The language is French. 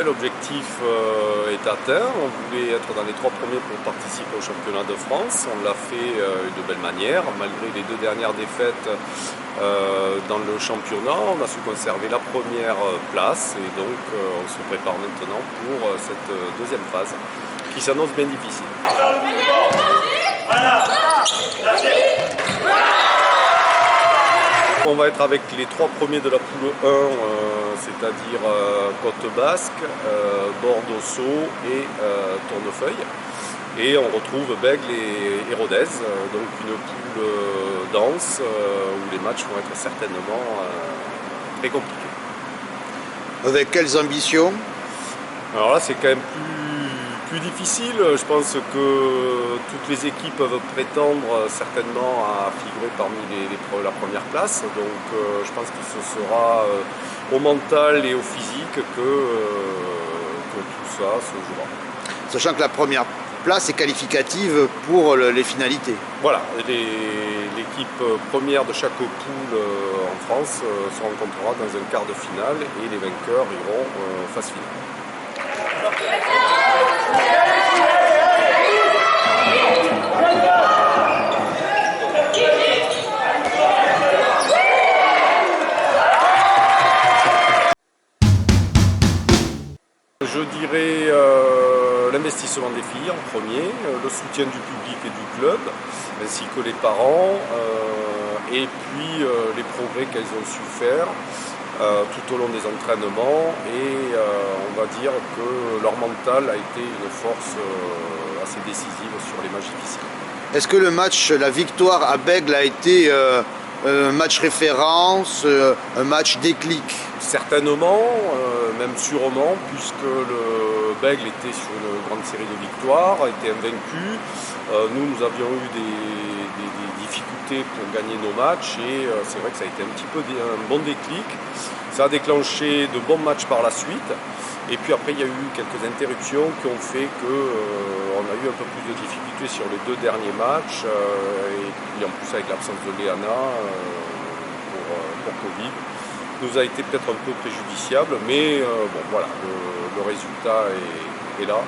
l'objectif est atteint. On voulait être dans les 3 premiers pour participer au championnat de France. On l'a fait de belle manière, malgré les 2 dernières défaites dans le championnat. On a su conserver la première place et donc on se prépare maintenant pour cette deuxième phase qui s'annonce bien difficile. On va être avec les 3 premiers de la poule 1, c'est-à-dire Côte Basque, Bordeaux-Sceaux et Tournefeuille. Et on retrouve Bègles et Rodez, donc une poule dense où les matchs vont être certainement très compliqués. Avec quelles ambitions? Alors là, c'est quand même plus difficile. Je pense que toutes les équipes peuvent prétendre certainement à figurer parmi la première place. Donc je pense que ce sera au mental et au physique que tout ça se jouera. Sachant que la première place est qualificative pour les finalités. Voilà, l'équipe première de chaque poule en France se rencontrera dans un quart de finale et les vainqueurs iront en phase finale. Je dirais l'investissement des filles en premier, le soutien du public et du club, ainsi que les parents, et puis les progrès qu'elles ont su faire tout au long des entraînements. Et on va dire que leur mental a été une force assez décisive sur les matchs difficiles. Est-ce que le match, la victoire à Bègles a été un match référence, un match déclic? Certainement, même sûrement, puisque le Bègles était sur une grande série de victoires, était invaincu. Nous avions eu des difficultés pour gagner nos matchs et c'est vrai que ça a été un petit peu un bon déclic. Ça a déclenché de bons matchs par la suite. Et puis après, il y a eu quelques interruptions qui ont fait qu'on a eu un peu plus de difficultés sur les 2 derniers matchs. Et puis en plus avec l'absence de Léana pour Covid, nous a été peut-être un peu préjudiciable. Mais bon voilà, le résultat est là.